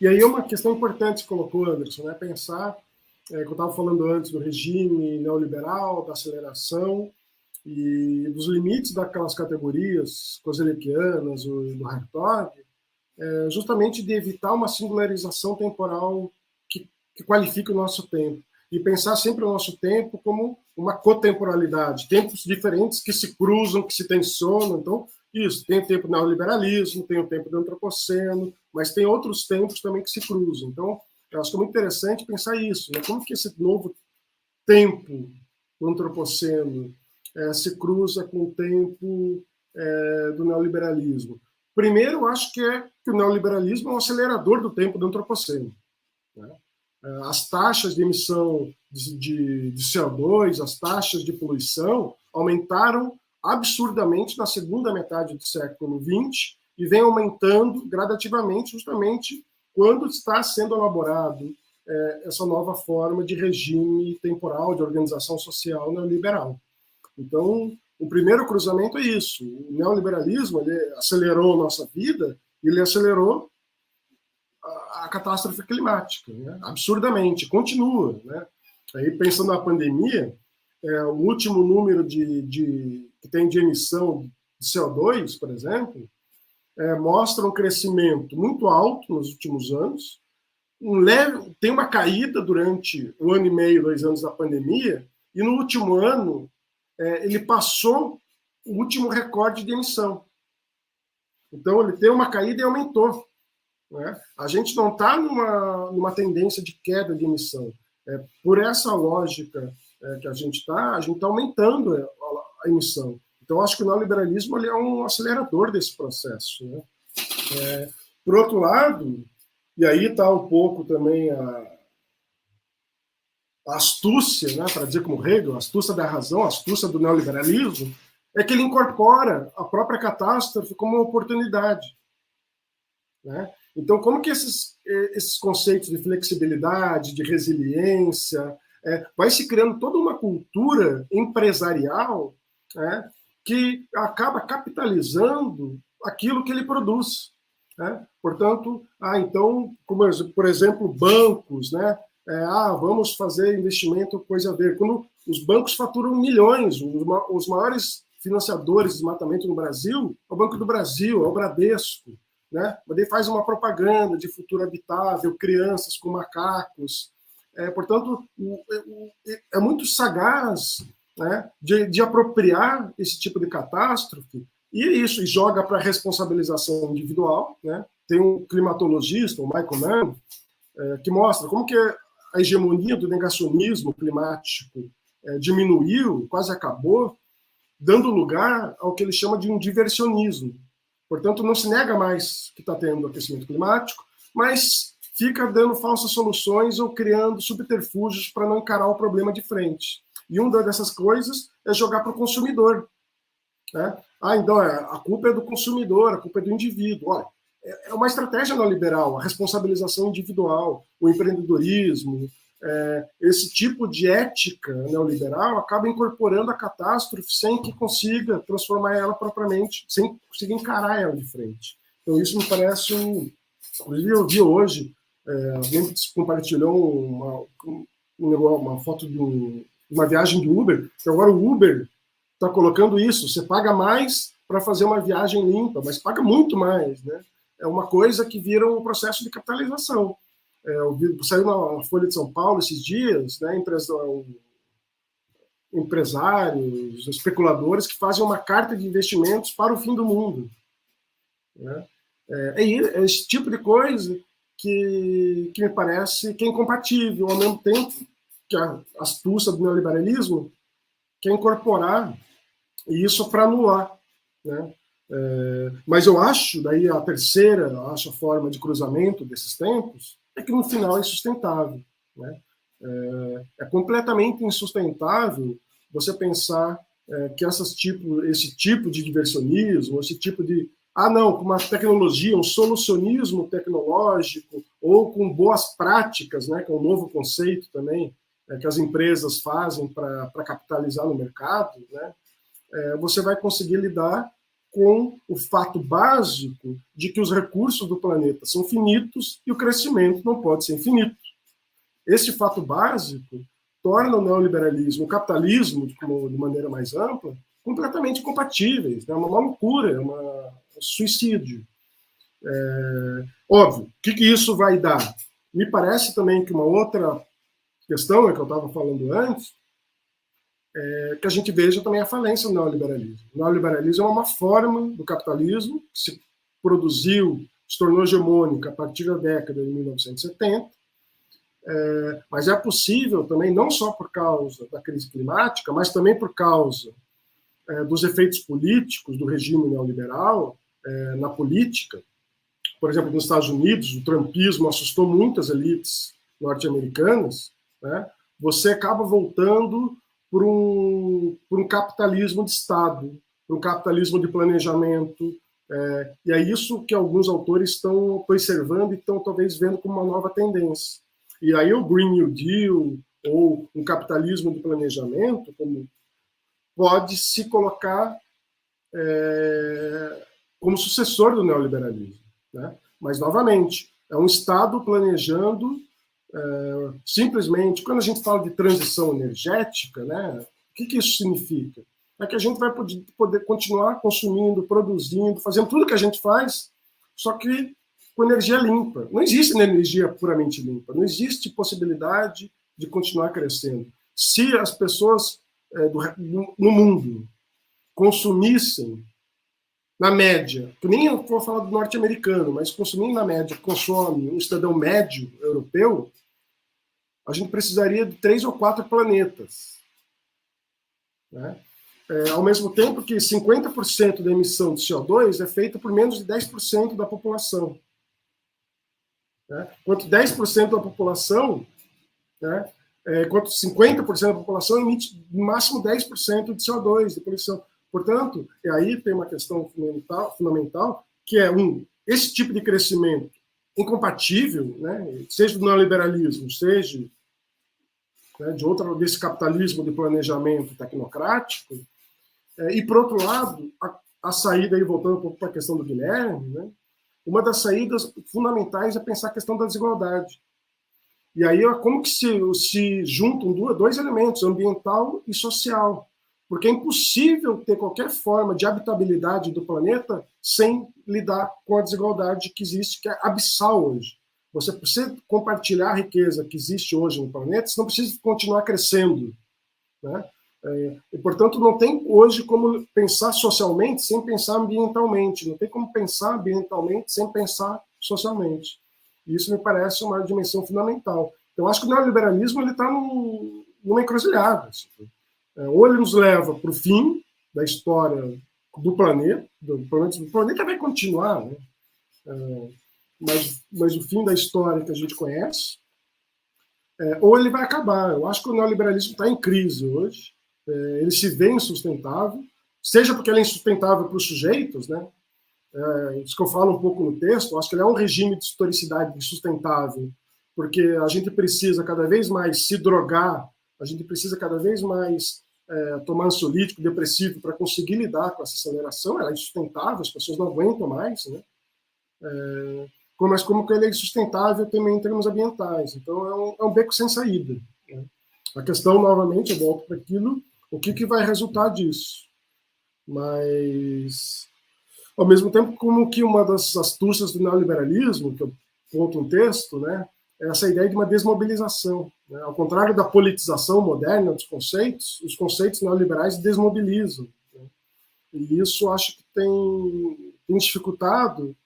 E aí é uma questão importante que colocou, Anderson, né? Pensar, que eu estava falando antes do regime neoliberal, da aceleração e dos limites daquelas categorias kozelekianas, do Hartog, justamente de evitar uma singularização temporal que qualifique o nosso tempo. E pensar sempre o nosso tempo como uma cotemporalidade, tempos diferentes que se cruzam, que se tensionam. Então, isso, tem o tempo do neoliberalismo, tem o tempo do antropoceno, mas tem outros tempos também que se cruzam. Então, eu acho que é muito interessante pensar isso, né? Como que esse novo tempo do antropoceno se cruza com o tempo do neoliberalismo. Primeiro, eu acho que o neoliberalismo é um acelerador do tempo do antropoceno, né? As taxas de emissão de CO2, as taxas de poluição aumentaram absurdamente na segunda metade do século XX e vem aumentando gradativamente justamente quando está sendo elaborado essa nova forma de regime temporal, de organização social neoliberal. Então, o primeiro cruzamento é isso. O neoliberalismo ele acelerou a nossa vida, ele acelerou a catástrofe climática, né? Absurdamente, continua, né? Aí, pensando na pandemia, o último número que tem de emissão de CO2, por exemplo, mostra um crescimento muito alto nos últimos anos, tem uma caída durante 1 ano e meio, 2 anos da pandemia, e no último ano ele passou o último recorde de emissão. Então, ele tem uma caída e aumentou, né? A gente não está numa tendência de queda de emissão. Por essa lógica que a gente está aumentando a emissão. Então, acho que o neoliberalismo ele é um acelerador desse processo, né? Por outro lado, e aí está um pouco também a astúcia, né, para dizer como Hegel, a astúcia da razão, a astúcia do neoliberalismo, é que ele incorpora a própria catástrofe como uma oportunidade, né? Então, como que esses conceitos de flexibilidade, de resiliência, vai se criando toda uma cultura empresarial, né, que acaba capitalizando aquilo que ele produz, né? Portanto, então, como, por exemplo, bancos, né? Vamos fazer investimento, coisa a ver. Quando os bancos faturam milhões, os maiores financiadores de desmatamento no Brasil é o Banco do Brasil, é o Bradesco, né? Ele faz uma propaganda de futuro habitável, crianças com macacos. Portanto, é muito sagaz, né, de apropriar esse tipo de catástrofe e isso, e joga para a responsabilização individual, né? Tem um climatologista, o Michael Mann, que mostra como que a hegemonia do negacionismo climático diminuiu, quase acabou, dando lugar ao que ele chama de um diversionismo. Portanto, não se nega mais que está tendo aquecimento climático, mas fica dando falsas soluções ou criando subterfúgios para não encarar o problema de frente. E uma dessas coisas é jogar para o consumidor, né? Então a culpa é do consumidor, a culpa é do indivíduo. Olha, é uma estratégia neoliberal, a responsabilização individual, o empreendedorismo, esse tipo de ética neoliberal acaba incorporando a catástrofe sem que consiga transformar ela propriamente, sem conseguir encarar ela de frente. Então isso me parece Inclusive, eu vi hoje, alguém compartilhou uma foto de uma viagem de Uber, que agora o Uber está colocando isso, você paga mais para fazer uma viagem limpa, mas paga muito mais, né? É uma coisa que vira um processo de capitalização. Saiu na Folha de São Paulo esses dias, né, empresários, especuladores que fazem uma carta de investimentos para o fim do mundo. Né? É esse tipo de coisa que me parece que é incompatível, ao mesmo tempo que a astúcia do neoliberalismo quer incorporar isso para anular. Né? Mas eu acho, daí a forma de cruzamento desses tempos, é que no final é insustentável. Né? É completamente insustentável você pensar que esse tipo de diversionismo, esse tipo de com uma tecnologia, um solucionismo tecnológico, ou com boas práticas, né, que é um novo conceito também, que as empresas fazem para capitalizar no mercado, né, você vai conseguir lidar com o fato básico de que os recursos do planeta são finitos e o crescimento não pode ser infinito. Esse fato básico torna o neoliberalismo, o capitalismo, de maneira mais ampla, completamente incompatíveis. É uma loucura, é um suicídio. Óbvio, o que isso vai dar? Me parece também que uma outra questão, que eu estava falando antes, que a gente veja também a falência do neoliberalismo. O neoliberalismo é uma forma do capitalismo que se produziu, se tornou hegemônica a partir da década de 1970, mas é possível também, não só por causa da crise climática, mas também por causa dos efeitos políticos do regime neoliberal na política. Por exemplo, nos Estados Unidos, o trumpismo assustou muitas elites norte-americanas, né? Você acaba voltando por um capitalismo de Estado, por um capitalismo de planejamento, e é isso que alguns autores estão observando e estão talvez vendo como uma nova tendência. E aí o Green New Deal, ou um capitalismo de planejamento, como pode se colocar como sucessor do neoliberalismo. Né? Mas, novamente, é um Estado planejando simplesmente, quando a gente fala de transição energética, né, o que isso significa? É que a gente vai poder continuar consumindo, produzindo, fazendo tudo que a gente faz, só que com energia limpa. Não existe energia puramente limpa, não existe possibilidade de continuar crescendo. Se as pessoas no mundo consumissem, na média, que nem eu vou falar do norte-americano, mas consumindo na média, consome um cidadão médio europeu, a gente precisaria de 3 ou 4 planetas. Né? Ao mesmo tempo que 50% da emissão de CO2 é feita por menos de 10% da população. Né? Enquanto 10% da população, né, enquanto 50% da população emite no máximo 10% de CO2 de poluição. Portanto, aí tem uma questão fundamental, que é esse tipo de crescimento incompatível, né, seja do neoliberalismo, seja desse capitalismo de planejamento tecnocrático, e, por outro lado, a saída, aí voltando um pouco para a questão do Guilherme, né, uma das saídas fundamentais é pensar a questão da desigualdade. E aí, como que se juntam dois elementos, ambiental e social? Porque é impossível ter qualquer forma de habitabilidade do planeta sem lidar com a desigualdade que existe, que é abissal hoje. Você precisa compartilhar a riqueza que existe hoje no planeta, você não precisa continuar crescendo. Né? E, portanto, não tem hoje como pensar socialmente sem pensar ambientalmente, não tem como pensar ambientalmente sem pensar socialmente. E isso me parece uma dimensão fundamental. Então, acho que o neoliberalismo está numa encruzilhada. Assim. Ou ele nos leva para o fim da história do planeta, o planeta vai continuar, né? Mas o fim da história que a gente conhece, ou ele vai acabar. Eu acho que o neoliberalismo está em crise hoje, ele se vê insustentável, seja porque ele é insustentável para os sujeitos, né? Isso que eu falo um pouco no texto, eu acho que ele é um regime de historicidade insustentável, porque a gente precisa cada vez mais se drogar, a gente precisa cada vez mais tomar ansiolítico, depressivo, para conseguir lidar com essa aceleração. Ela é insustentável, as pessoas não aguentam mais, né? mas como que ele é sustentável também em termos ambientais. Então, é um beco sem saída. Né? A questão, novamente, eu volto para aquilo, o que vai resultar disso? Mas, ao mesmo tempo, como que uma das astúcias do neoliberalismo, que eu conto um texto, né, é essa ideia de uma desmobilização. Né? Ao contrário da politização moderna dos conceitos, os conceitos neoliberais desmobilizam. Né? E isso acho que tem dificultado,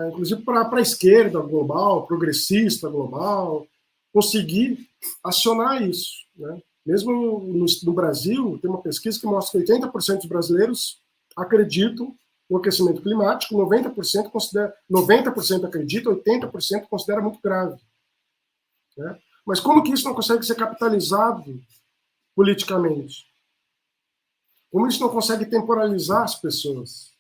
inclusive para a esquerda global, progressista global, conseguir acionar isso. Né? Mesmo no Brasil, tem uma pesquisa que mostra que 80% dos brasileiros acreditam no aquecimento climático, 90% acredita, 80% considera muito grave. Né? Mas como que isso não consegue ser capitalizado politicamente? Como isso não consegue temporalizar as pessoas?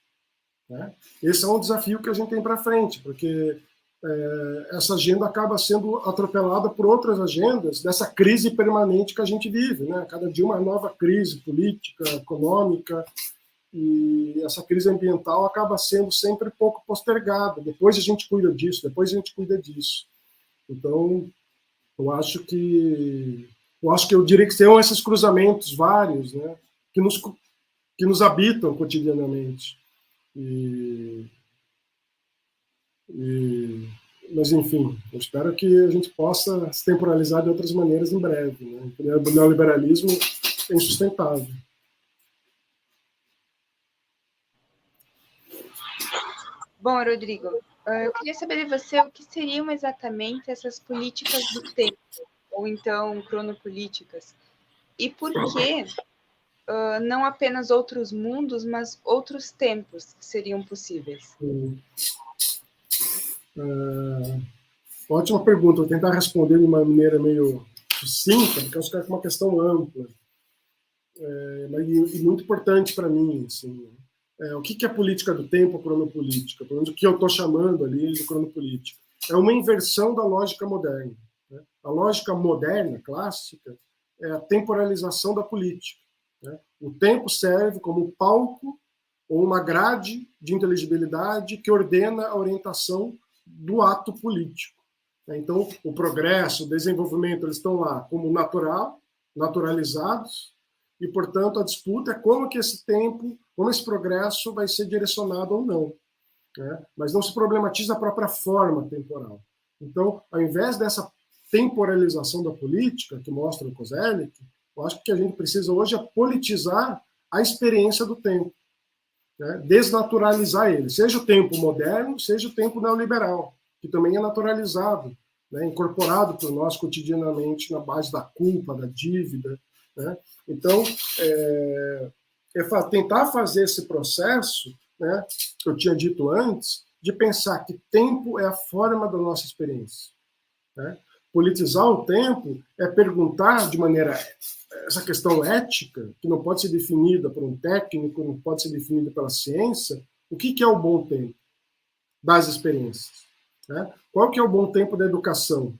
Né? Esse é um desafio que a gente tem para frente, porque essa agenda acaba sendo atropelada por outras agendas dessa crise permanente que a gente vive. Né? Cada dia uma nova crise política, econômica, e essa crise ambiental acaba sendo sempre pouco postergada. Depois a gente cuida disso, depois a gente cuida disso. Então, eu acho que eu diria que são esses cruzamentos vários, né, que nos habitam cotidianamente. Mas, enfim, eu espero que a gente possa se temporalizar de outras maneiras em breve. Né? O neoliberalismo é insustentável. Bom, Rodrigo, eu queria saber de você o que seriam exatamente essas políticas do tempo, ou então cronopolíticas, e por que não apenas outros mundos, mas outros tempos que seriam possíveis? Ótima pergunta. Vou tentar responder de uma maneira meio sucinta, porque eu acho que é uma questão ampla e muito importante para mim. Assim. O que é política do tempo ou cronopolítica? Pelo menos o que eu estou chamando ali de cronopolítica. É uma inversão da lógica moderna. Né? A lógica moderna, clássica, é a temporalização da política. Né? O tempo serve como palco ou uma grade de inteligibilidade que ordena a orientação do ato político. Então, o progresso, o desenvolvimento, eles estão lá como naturalizados, e, portanto, a disputa é como que esse tempo, como esse progresso vai ser direcionado ou não. Né? Mas não se problematiza a própria forma temporal. Então, ao invés dessa temporalização da política, que mostra o Koselleck, eu acho que o que a gente precisa hoje é politizar a experiência do tempo. Né? Desnaturalizar ele, seja o tempo moderno, seja o tempo neoliberal, que também é naturalizado, né? Incorporado por nós cotidianamente na base da culpa, da dívida. Né? Então, tentar fazer esse processo, né, que eu tinha dito antes, de pensar que tempo é a forma da nossa experiência. Né? Politizar o tempo é perguntar de maneira... Essa questão ética, que não pode ser definida por um técnico, não pode ser definida pela ciência, o que é o bom tempo das experiências? Né? Qual que é o bom tempo da educação?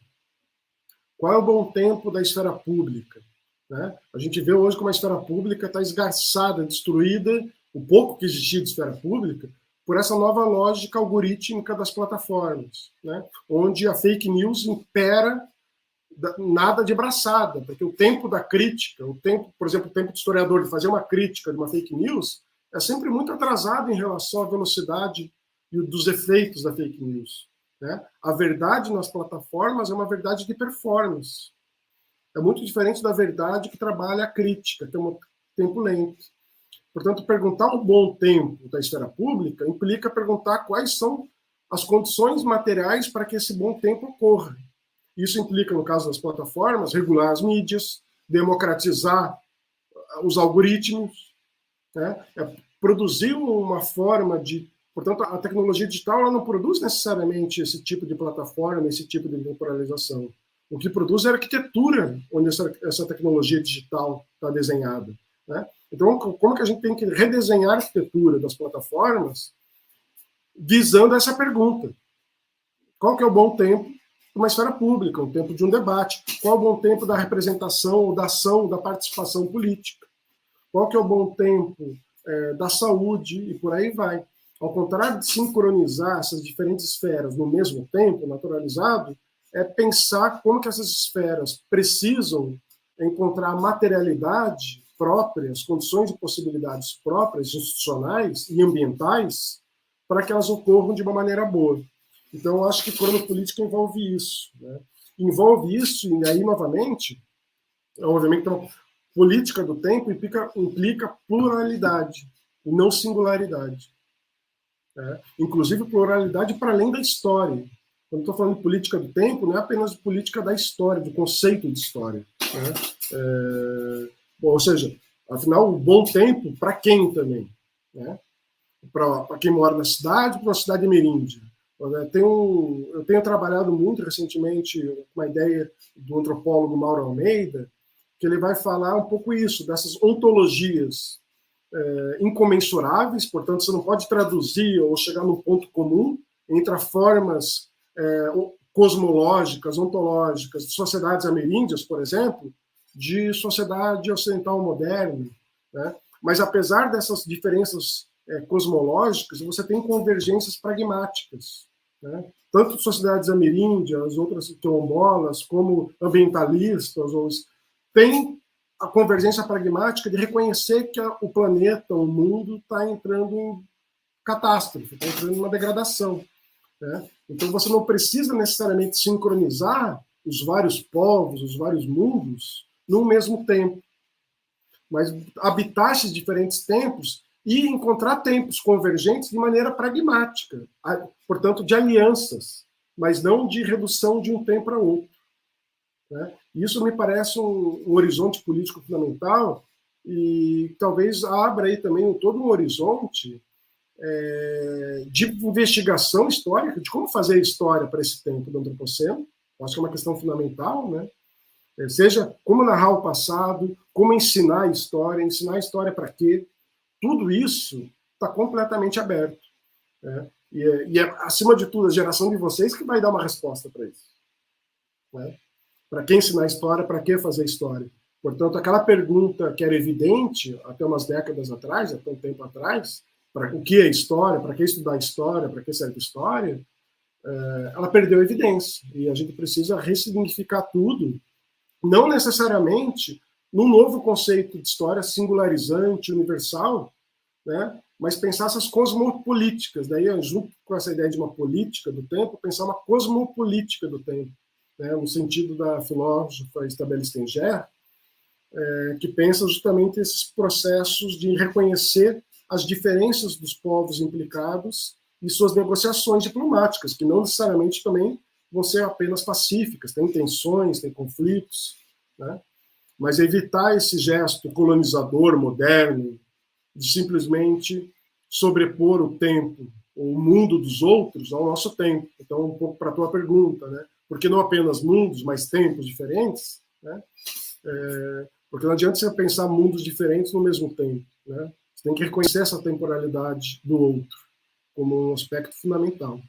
Qual é o bom tempo da esfera pública? Né? A gente vê hoje como a esfera pública está esgarçada, destruída, o pouco que existia de esfera pública, por essa nova lógica algorítmica das plataformas, né? Onde a fake news impera nada de braçada, porque o tempo da crítica, o tempo, por exemplo, o tempo do historiador de fazer uma crítica de uma fake news é sempre muito atrasado em relação à velocidade e dos efeitos da fake news. Né? A verdade nas plataformas é uma verdade de performance. É muito diferente da verdade que trabalha a crítica, que é um tempo lento. Portanto, perguntar o bom tempo da esfera pública implica perguntar quais são as condições materiais para que esse bom tempo ocorra. Isso implica, no caso das plataformas, regular as mídias, democratizar os algoritmos, né? Produzir uma forma de... Portanto, a tecnologia digital ela não produz necessariamente esse tipo de plataforma, esse tipo de temporalização. O que produz é a arquitetura onde essa tecnologia digital está desenhada. Né? Então, como que a gente tem que redesenhar a arquitetura das plataformas visando essa pergunta? Qual que é o bom tempo uma esfera pública, um tempo de um debate? Qual é o bom tempo da representação, da ação, da participação política? Qual que é o bom tempo da saúde? E por aí vai. ao contrário de sincronizar essas diferentes esferas no mesmo tempo, naturalizado, é pensar como que essas esferas precisam encontrar materialidade própria, as condições e possibilidades próprias, institucionais e ambientais, para que elas ocorram de uma maneira boa. Então, eu acho que cronopolítica envolve isso. Né? Envolve isso, e aí, novamente, obviamente, então, política do tempo implica pluralidade, e não singularidade. Né? Inclusive, pluralidade para além da história. Quando estou falando de política do tempo, não é apenas política da história, do conceito de história. Né? Bom, ou seja, afinal, o bom tempo para quem também? Né? Para quem mora na cidade, para uma cidade ameríndia. Eu tenho trabalhado muito recentemente com uma ideia do antropólogo Mauro Almeida, que ele vai falar um pouco isso, dessas ontologias incomensuráveis, portanto, você não pode traduzir ou chegar num ponto comum entre as formas cosmológicas, ontológicas de sociedades ameríndias, por exemplo, de sociedade ocidental moderna. Né? Mas, apesar dessas diferenças cosmológicas, você tem convergências pragmáticas. Né? Tanto sociedades ameríndias, outras quilombolas, como ambientalistas, têm a convergência pragmática de reconhecer que o planeta, o mundo, está entrando em catástrofe, está entrando em uma degradação. Né? Então, você não precisa necessariamente sincronizar os vários povos, os vários mundos, no mesmo tempo, mas habitar esses diferentes tempos e encontrar tempos convergentes de maneira pragmática, portanto, de alianças, mas não de redução de um tempo para outro. Né? Isso me parece um horizonte político fundamental e talvez abra aí também todo um horizonte de investigação histórica, de como fazer história para esse tempo do antropoceno. Acho que é uma questão fundamental, né? Seja como narrar o passado, como ensinar história para quê? Tudo isso está completamente aberto. Né? E acima de tudo, a geração de vocês que vai dar uma resposta para isso. Né? Para que ensinar história, para que fazer história? Portanto, aquela pergunta que era evidente até umas décadas atrás, até um tempo atrás, para o que é história, para que estudar história, para que serve história, ela perdeu evidência. E a gente precisa ressignificar tudo, não necessariamente num novo conceito de história singularizante, universal, né? Mas pensar essas cosmopolíticas. Daí, junto com essa ideia de uma política do tempo, pensar uma cosmopolítica do tempo, né? No sentido da filósofa Isabelle Stenger, que pensa justamente esses processos de reconhecer as diferenças dos povos implicados e suas negociações diplomáticas, que não necessariamente também vão ser apenas pacíficas, tem tensões, tem conflitos, né? Mas evitar esse gesto colonizador moderno de simplesmente sobrepor o tempo, o mundo dos outros ao nosso tempo. Então, um pouco para a tua pergunta, né? Porque não apenas mundos, mas tempos diferentes, né? Porque não adianta você pensar mundos diferentes no mesmo tempo, né? Você tem que reconhecer essa temporalidade do outro como um aspecto fundamental.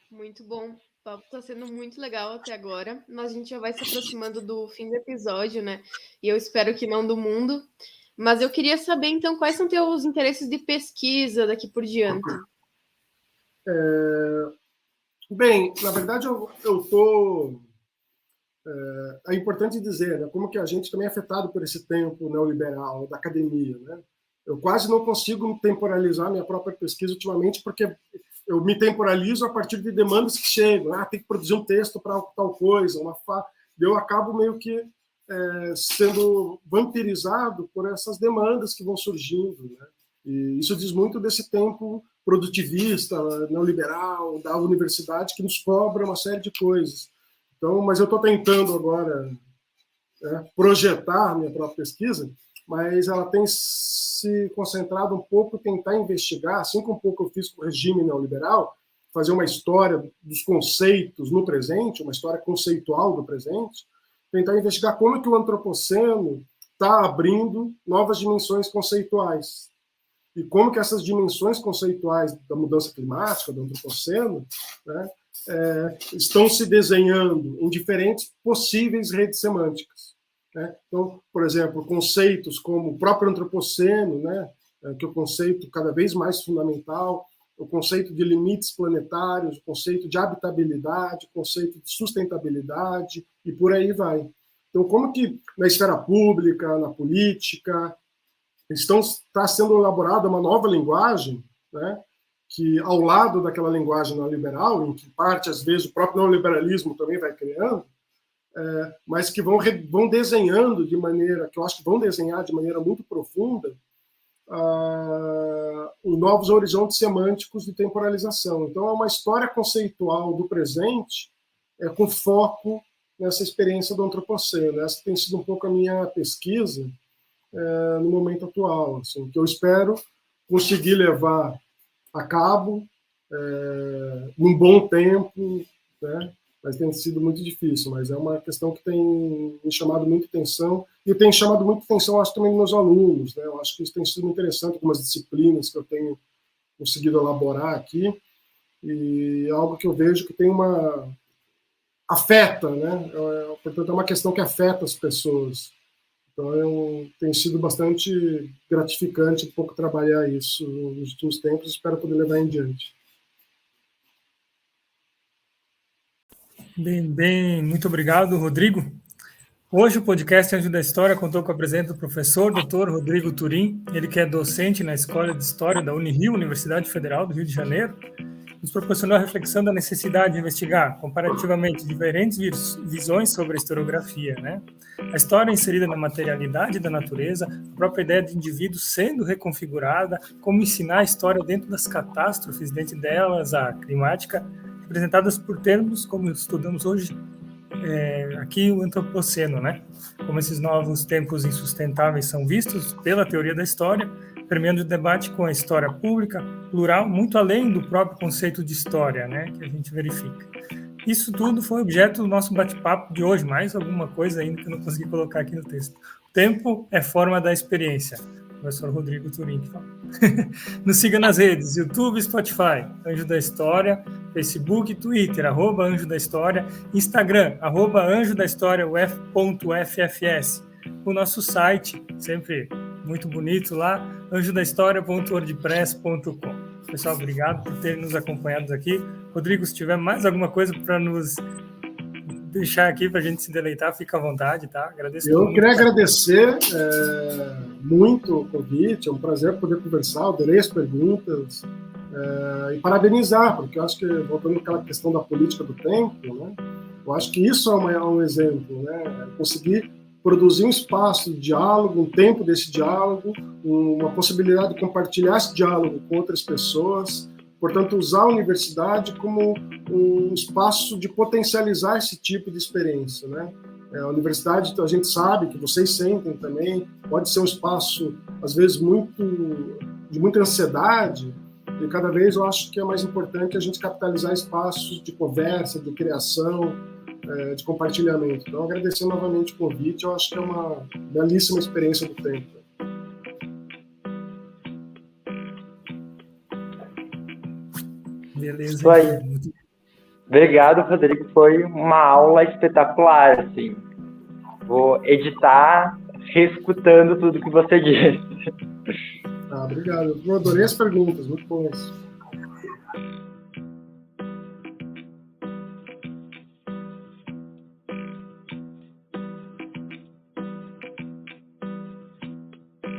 Muito bom. O papo está sendo muito legal até agora, mas a gente já vai se aproximando do fim do episódio, né? E eu espero que não do mundo. Mas eu queria saber, então, quais são teus interesses de pesquisa daqui por diante? Bem, na verdade, eu estou... É importante dizer, né, como que a gente também é afetado por esse tempo neoliberal da academia, né? Eu quase não consigo temporalizar minha própria pesquisa ultimamente, porque eu me temporalizo a partir de demandas que chegam. Tem que produzir um texto para tal coisa, eu acabo meio que sendo vampirizado por essas demandas que vão surgindo, né? E isso diz muito desse tempo produtivista, neoliberal, da universidade, que nos cobra uma série de coisas. Então, mas eu estou tentando agora projetar a minha própria pesquisa, mas ela tem se concentrado um pouco em tentar investigar, assim como um pouco eu fiz com o regime neoliberal, fazer uma história dos conceitos no presente, uma história conceitual do presente, tentar investigar como que o antropoceno está abrindo novas dimensões conceituais. E como que essas dimensões conceituais da mudança climática, do antropoceno, né, estão se desenhando em diferentes possíveis redes semânticas. Né? Então, por exemplo, conceitos como o próprio antropoceno, né, que é o conceito cada vez mais fundamental, o conceito de limites planetários, o conceito de habitabilidade, o conceito de sustentabilidade, e por aí vai. Então, como que na esfera pública, na política, está sendo elaborada uma nova linguagem, né, que, ao lado daquela linguagem neoliberal, em que parte, às vezes, o próprio neoliberalismo também vai criando, mas que vão desenhando de maneira, que eu acho que vão desenhar de maneira muito profunda, os novos horizontes semânticos de temporalização. Então, é uma história conceitual do presente com foco nessa experiência do antropoceno. Essa tem sido um pouco a minha pesquisa no momento atual, assim, que eu espero conseguir levar a cabo num bom tempo, né? Mas tem sido muito difícil, mas é uma questão que tem me chamado muita atenção, e tem chamado muita atenção, acho, também nos meus alunos, né? Eu acho que isso tem sido muito interessante, algumas disciplinas que eu tenho conseguido elaborar aqui, e algo que eu vejo que tem afeta, né? Portanto, é uma questão que afeta as pessoas. Então, tem sido bastante gratificante um pouco trabalhar isso nos últimos tempos, espero poder levar em diante. Bem, muito obrigado, Rodrigo. Hoje o podcast Anjo da História contou com a presença do professor Dr. Rodrigo Turim, ele que é docente na Escola de História da Unirio, Universidade Federal do Rio de Janeiro, nos proporcionou a reflexão da necessidade de investigar comparativamente diferentes visões sobre a historiografia, né? A história inserida na materialidade da natureza, a própria ideia de indivíduo sendo reconfigurada, como ensinar a história dentro das catástrofes, dentre delas a climática, representadas por termos, como estudamos hoje, aqui o antropoceno, né? Como esses novos tempos insustentáveis são vistos pela teoria da história, permeando o debate com a história pública, plural, muito além do próprio conceito de história, né, que a gente verifica. Isso tudo foi objeto do nosso bate-papo de hoje, mais alguma coisa ainda que eu não consegui colocar aqui no texto. O tempo é forma da experiência. Professor Rodrigo Turim que fala. Nos siga nas redes, YouTube, Spotify, Anjo da História, Facebook, Twitter, @Anjo da História, Instagram, @Anjo da História, uf.ffs. O nosso site, sempre muito bonito lá, anjodahistoria.wordpress.com. Pessoal, obrigado por terem nos acompanhado aqui. Rodrigo, se tiver mais alguma coisa para nos deixar aqui para a gente se deleitar, fica à vontade, tá? Agradeço. Eu queria agradecer muito o convite, é um prazer poder conversar, adorei as perguntas, e parabenizar, porque eu acho que, voltando àquela questão da política do tempo, né, eu acho que isso é um exemplo, né, conseguir produzir um espaço de diálogo, um tempo desse diálogo, uma possibilidade de compartilhar esse diálogo com outras pessoas, portanto, usar a universidade como um espaço de potencializar esse tipo de experiência, né? A universidade, a gente sabe, que vocês sentem também, pode ser um espaço, às vezes, de muita ansiedade, e cada vez eu acho que é mais importante a gente capitalizar espaços de conversa, de criação, de compartilhamento. Então, agradecer novamente o convite, eu acho que é uma belíssima experiência do tempo. Beleza. Isso aí. Obrigado, Rodrigo. Foi uma aula espetacular, assim. Vou editar reescutando tudo que você disse. Obrigado. Eu adorei as perguntas, muito bom isso.